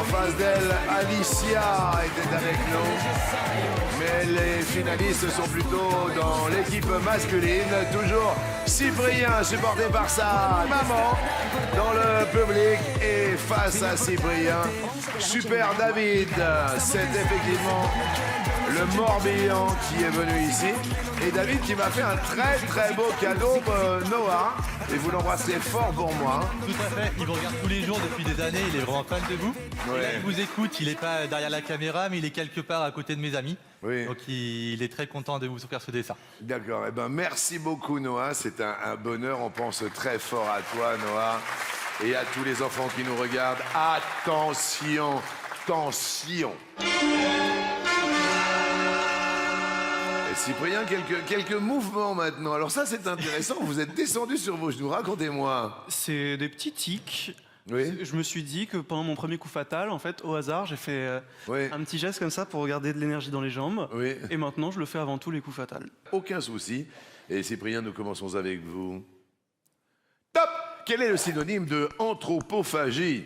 En face d'elle, Alicia était avec nous. Mais les finalistes sont plutôt dans l'équipe masculine. Toujours Cyprien, supporté par sa maman, dans le public. Et face à Cyprien, Super David. C'est effectivement le Morbihan qui est venu ici. Et David qui m'a fait un très très beau cadeau, Noah. Et vous l'embrassez fort pour moi. Tout à fait, il vous regarde tous les jours depuis des années, il est vraiment fan de vous. Ouais. Et là, il vous écoute, il n'est pas derrière la caméra, mais il est quelque part à côté de mes amis. Oui. Donc il est très content de vous faire ce dessin. D'accord, eh ben merci beaucoup Noah, c'est un bonheur, on pense très fort à toi Noah. Et à tous les enfants qui nous regardent, attention, attention. Et Cyprien, quelques mouvements maintenant. Alors ça c'est intéressant, vous êtes descendu sur vos genoux, racontez-moi. C'est des petits tics. Oui. Je me suis dit que pendant mon premier coup fatal, en fait, au hasard, j'ai fait Oui. un petit geste comme ça pour garder de l'énergie dans les jambes. Oui. Et maintenant, je le fais avant tous les coups fatals. Aucun souci. Et Cyprien, nous commençons avec vous. Top! Quel est le synonyme de anthropophagie?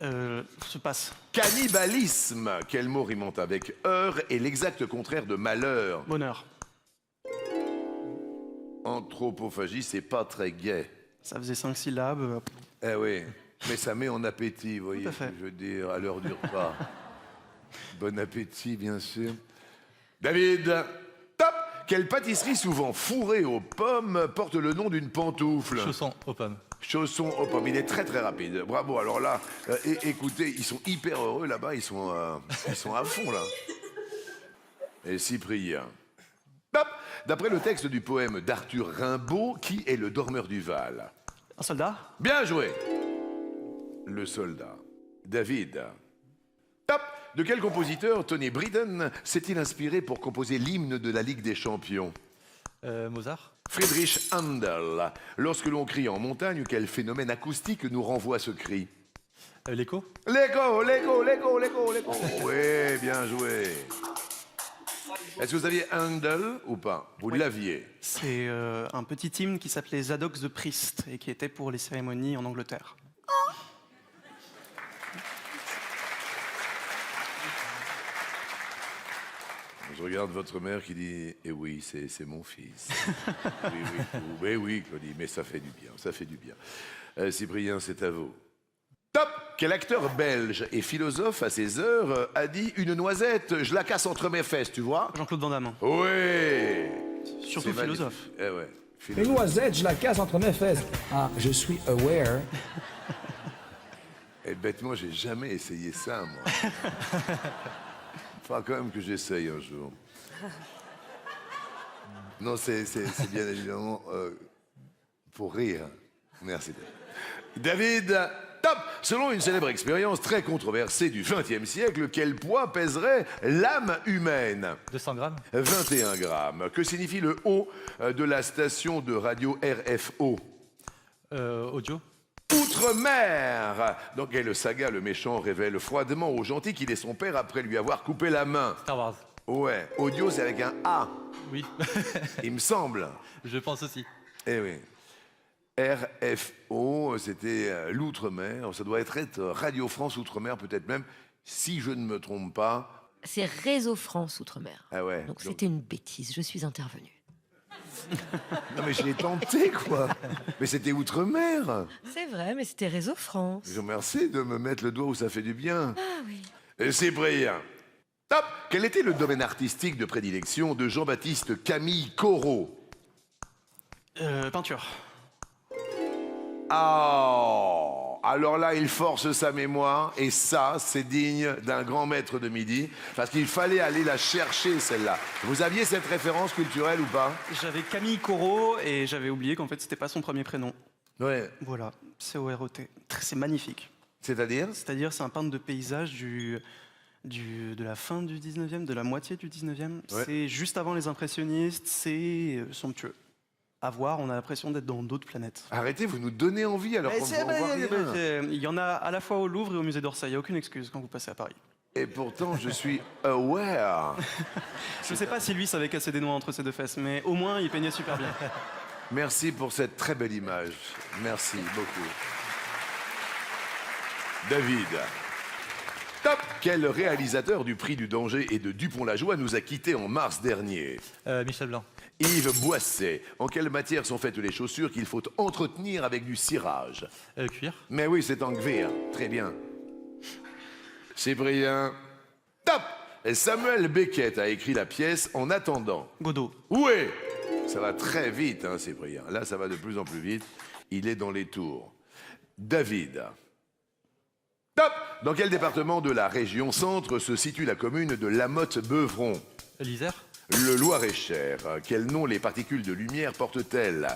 Se passe. Cannibalisme. Quel mot rimente avec heure est l'exact contraire de malheur? Bonheur. Anthropophagie, c'est pas très gai. Ça faisait 5 syllabes. Eh oui, mais ça met en appétit, vous voyez, Tout à fait. je veux dire, à l'heure du repas. Bon appétit, bien sûr. David, top! Quelle pâtisserie souvent fourrée aux pommes porte le nom d'une pantoufle? Chaussons aux pommes. Chausson aux pommes. Il est très très rapide. Bravo. Alors là, écoutez, ils sont hyper heureux là-bas. Ils sont à fond là. Et Cyprien. Top! D'après le texte du poème d'Arthur Rimbaud, qui est le dormeur du Val? Un soldat. Bien joué. Le soldat. David. Top! De quel compositeur Tony Bridden s'est-il inspiré pour composer l'hymne de la Ligue des Champions? Mozart. Friedrich Handel. Lorsque l'on crie en montagne, quel phénomène acoustique nous renvoie ce cri? L'écho. L'écho, l'écho, l'écho, l'écho, l'écho. Oui, bien joué. Est-ce que vous aviez Handel ou pas? Vous l'aviez. C'est un petit hymne qui s'appelait Zadok the Priest et qui était pour les cérémonies en Angleterre. Je regarde votre mère qui dit « Eh oui, c'est mon fils. » Oui, oui, Claudie, mais ça fait du bien, ça fait du bien. Cyprien, c'est à vous. Top! Quel acteur belge et philosophe à ses heures a dit « Une noisette, je la casse entre mes fesses, tu vois ?» Jean-Claude Van Damme. Oui! Surtout C'est philosophe. magnifique. Eh ouais. Une noisette, je la casse entre mes fesses. Ah, je suis aware. Et bêtement, j'ai jamais essayé ça, moi. Enfin, quand même que j'essaye un jour. Non, c'est bien évidemment pour rire. Merci. David, top! Selon une célèbre expérience très controversée du XXe siècle, quel poids pèserait l'âme humaine? 200 grammes. 21 grammes. Que signifie le O de la station de radio RFO? Audio. Outre-mer. Dans quelle saga le méchant révèle froidement au gentil qu'il est son père après lui avoir coupé la main? Star Wars. Ouais, audio c'est avec un A, Oui. il me semble. Je pense aussi. Eh oui. RFO, c'était l'outre-mer. Ça doit être Radio France Outre-mer, peut-être même, si je ne me trompe pas. C'est Réseau France Outre-mer. Ah ouais. Donc c'était une bêtise, je suis intervenue. Non mais je l'ai tenté, quoi. Mais c'était Outre-mer. C'est vrai, mais c'était Réseau France. Je vous remercie de me mettre le doigt où ça fait du bien. Ah oui. Et Cyprien. Top! Quel était le domaine artistique de prédilection de Jean-Baptiste Camille Corot? Peinture. Ah, alors là, il force sa mémoire, et ça, c'est digne d'un grand maître de midi, parce qu'il fallait aller la chercher, celle-là. Vous aviez cette référence culturelle ou pas? J'avais Camille Corot et j'avais oublié qu'en fait, c'était pas son premier prénom. Ouais. Voilà, C-O-R-O-T. C'est magnifique. C'est-à-dire? C'est-à-dire, c'est un peintre de paysage de la fin du 19e, de la moitié du 19e. Ouais. C'est juste avant les impressionnistes, c'est somptueux. À voir, on a l'impression d'être dans d'autres planètes. Arrêtez, vous nous donnez envie alors qu'on ne voit rien. Il y en a à la fois au Louvre et au musée d'Orsay, il n'y a aucune excuse quand vous passez à Paris. Et pourtant, je suis aware. Je ne sais pas si lui savait casser des noix entre ses deux fesses, mais au moins il peignait super bien. Merci pour cette très belle image. Merci beaucoup. David. Top! Quel réalisateur du Prix du Danger et de Dupont-la-Joie nous a quittés en mars dernier? Michel Blanc. Yves Boisset. En quelle matière sont faites les chaussures qu'il faut entretenir avec du cirage? Cuir. Mais oui, c'est en cuir. Très bien. Cyprien. Top! Samuel Beckett a écrit la pièce En attendant. Godot. Oui! Ça va très vite, hein, Cyprien. Là, ça va de plus en plus vite. Il est dans les tours. David. Top! Dans quel département de la région Centre se situe la commune de Lamotte-Beuvron? L'Isère. Le Loir-et-Cher. Quel nom les particules de lumière portent-elles?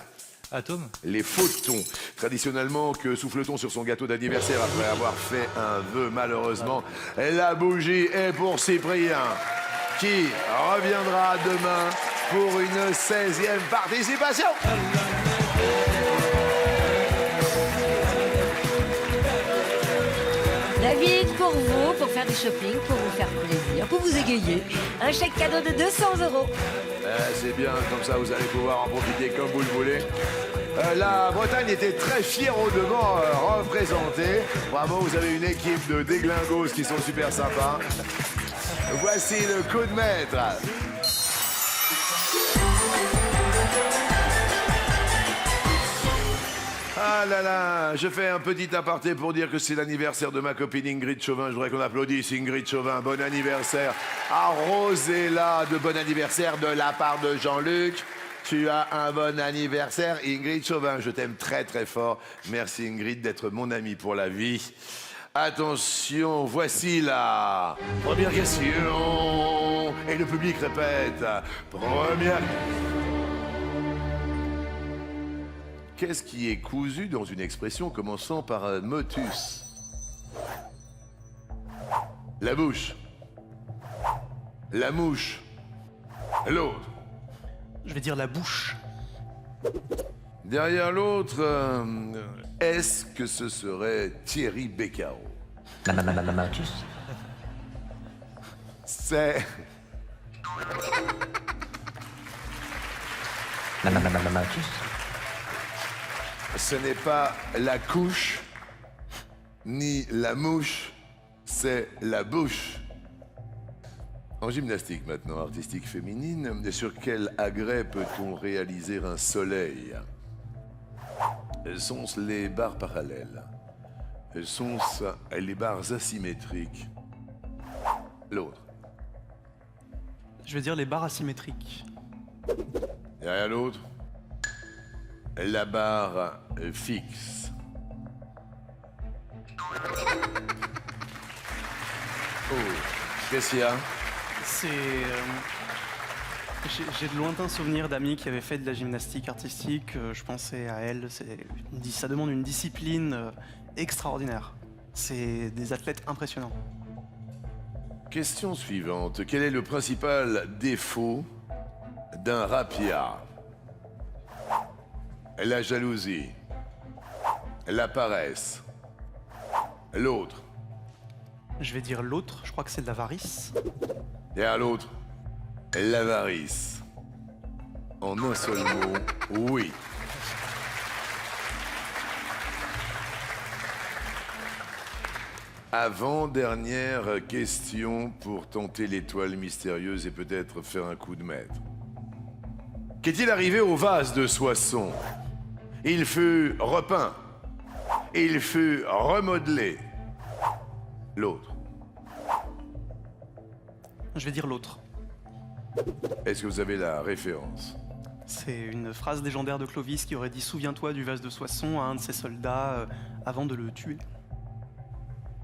Atome. Les photons. Traditionnellement, que souffle-t-on sur son gâteau d'anniversaire après avoir fait un vœu? Malheureusement, la bougie est pour Cyprien, qui reviendra demain pour une 16e participation. David, pour vous, pour faire du shopping, pour vous faire plaisir, pour vous égayer, un chèque cadeau de 200 €. C'est bien, comme ça vous allez pouvoir en profiter comme vous le voulez. La Bretagne était très fière au devant représentée. Bravo, vous avez une équipe de déglingos qui sont super sympas. Voici le coup de maître. Ah là là, je fais un petit aparté pour dire que c'est l'anniversaire de ma copine Ingrid Chauvin. Je voudrais qu'on applaudisse Ingrid Chauvin. Bon anniversaire. Arrosez-la de bon anniversaire de la part de Jean-Luc. Tu as un bon anniversaire, Ingrid Chauvin. Je t'aime très très fort. Merci Ingrid d'être mon amie pour la vie. Attention, voici la première question. Et le public répète. Première. Qu'est-ce qui est cousu dans une expression commençant par un motus? La bouche. La mouche. L'autre. Je vais dire la bouche. Derrière l'autre, est-ce que ce serait Thierry Beccaro? Motus. C'est... Motus. Ce n'est pas la couche, ni la mouche, c'est la bouche. En gymnastique maintenant, artistique féminine, sur quel agrès peut-on réaliser un soleil? Sont-ce les barres parallèles? Sont-ce les barres asymétriques? L'autre. Je vais dire les barres asymétriques. Derrière l'autre, la barre fixe. Oh, qu'est-ce qu'il y a? C'est... J'ai de lointains souvenirs d'amis qui avaient fait de la gymnastique artistique. Je pensais à elle. Ça demande une discipline extraordinaire. C'est des athlètes impressionnants. Question suivante. Quel est le principal défaut d'un rapiard? La jalousie. La paresse. L'autre. Je vais dire l'autre. Je crois que c'est de l'avarice. Et à l'autre, l'avarice. En un seul mot, oui. Avant-dernière question pour tenter l'étoile mystérieuse et peut-être faire un coup de maître. Qu'est-il arrivé au vase de Soissons? Il fut repeint. Il fut remodelé. L'autre. Je vais dire l'autre. Est-ce que vous avez la référence? C'est une phrase légendaire de Clovis qui aurait dit « Souviens-toi du vase de Soissons » à un de ses soldats avant de le tuer.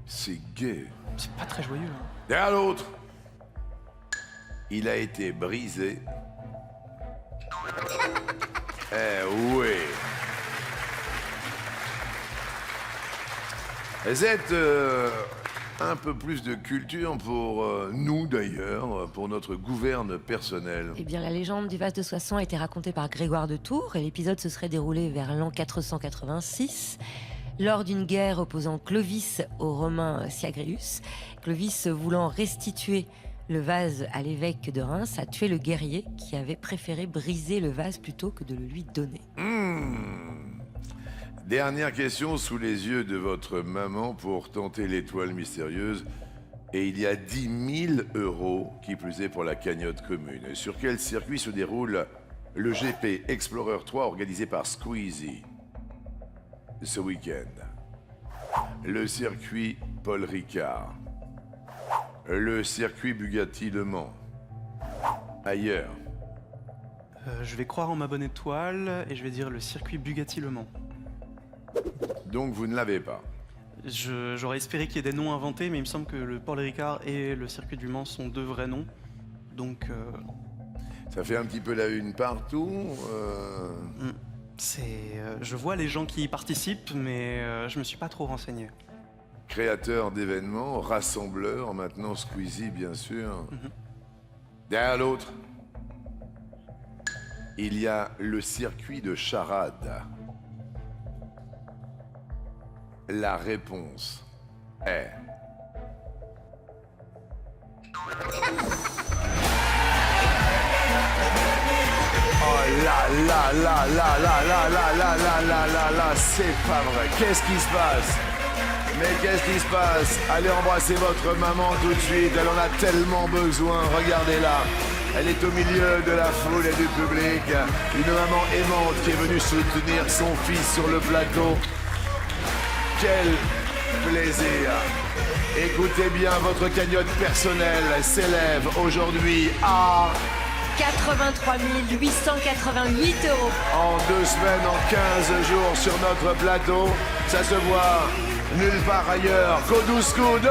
C'est gai. C'est pas très joyeux. Hein. Derrière l'autre. Il a été brisé. Eh oui. Vous êtes un peu plus de culture pour nous d'ailleurs, pour notre gouverne personnel. Eh bien, la légende du vase de Soissons a été racontée par Grégoire de Tours et l'épisode se serait déroulé vers l'an 486. Lors d'une guerre opposant Clovis au Romain Syagrius, Clovis, voulant restituer le vase à l'évêque de Reims, a tué le guerrier qui avait préféré briser le vase plutôt que de le lui donner. Dernière question sous les yeux de votre maman pour tenter l'étoile mystérieuse. Et il y a 10 000 € qui plus est pour la cagnotte commune. Sur quel circuit se déroule le GP Explorer 3 organisé par Squeezie ce week-end? Le circuit Paul Ricard. Le circuit Bugatti Le Mans. Ailleurs. Je vais croire en ma bonne étoile et je vais dire le circuit Bugatti Le Mans. Donc vous ne l'avez pas. J'aurais espéré qu'il y ait des noms inventés, mais il me semble que le Paul Ricard et le circuit du Mans sont 2 vrais noms. Donc, Ça fait un petit peu la une partout. je vois les gens qui y participent, mais je me suis pas trop renseigné. Créateur d'événements, rassembleur, maintenant Squeezie bien sûr. Derrière l'autre, il y a le circuit de charade. La réponse est... Oh là, c'est pas vrai. Qu'est-ce qui se passe? Mais qu'est-ce qui se passe? Allez embrasser votre maman tout de suite, elle en a tellement besoin, regardez-la. Elle est au milieu de la foule et du public. Une maman aimante qui est venue soutenir son fils sur le plateau. Quel plaisir! Écoutez bien, votre cagnotte personnelle s'élève aujourd'hui à... 83 888 €. En 2 semaines, en 15 jours sur notre plateau, ça se voit nulle part ailleurs qu'au 12 coups.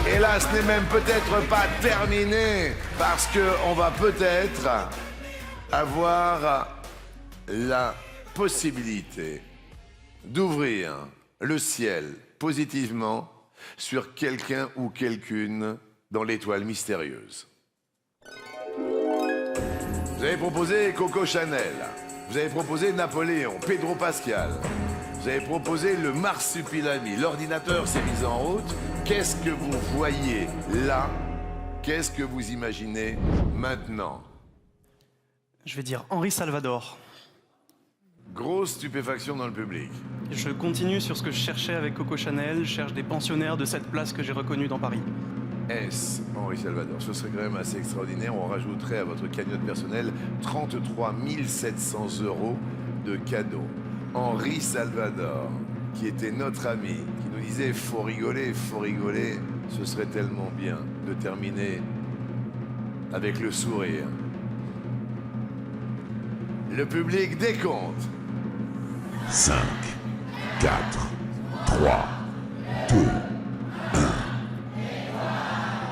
Et là, ce n'est même peut-être pas terminé, parce qu'on va peut-être avoir la possibilité d'ouvrir le ciel positivement sur quelqu'un ou quelqu'une dans l'étoile mystérieuse. Vous avez proposé Coco Chanel, vous avez proposé Napoléon, Pedro Pascal, vous avez proposé le Marsupilami, l'ordinateur s'est mis en route. Qu'est-ce que vous voyez là? Qu'est-ce que vous imaginez maintenant? Je vais dire Henri Salvador. Grosse stupéfaction dans le public. Je continue sur ce que je cherchais avec Coco Chanel, je cherche des pensionnaires de cette place que j'ai reconnue dans Paris. S. Henri Salvador, ce serait quand même assez extraordinaire. On rajouterait à votre cagnotte personnelle 33 700 € de cadeaux. Henri Salvador, qui était notre ami, qui nous disait faut rigoler, ce serait tellement bien de terminer avec le sourire. Le public décompte. 5, 4, 3, 2,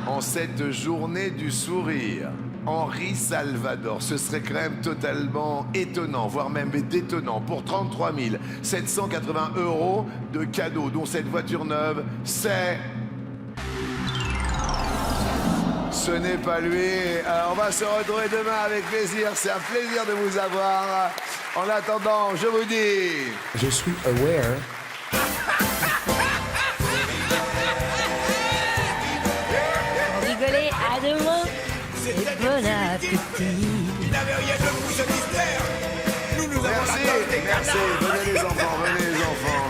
En cette journée du sourire, Henri Salvador, ce serait quand même totalement étonnant, voire même détonnant, pour 33 780 € de cadeaux, dont cette voiture neuve, c'est... Ce n'est pas lui. Alors on va se retrouver demain avec plaisir, c'est un plaisir de vous avoir. En attendant, je vous dis... Je suis aware. Rigolez, à demain. Et bon appétit. Merci. Venez les enfants.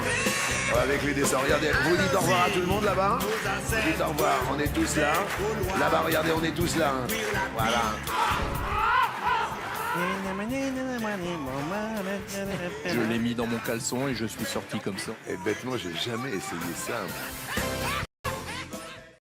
Avec les dessins. Regardez, vous dites au revoir à tout le monde là-bas. Vous dites au revoir, on est tous là. Là-bas, regardez, on est tous là. Voilà. Je l'ai mis dans mon caleçon et je suis sorti comme ça. Et bêtement, j'ai jamais essayé ça.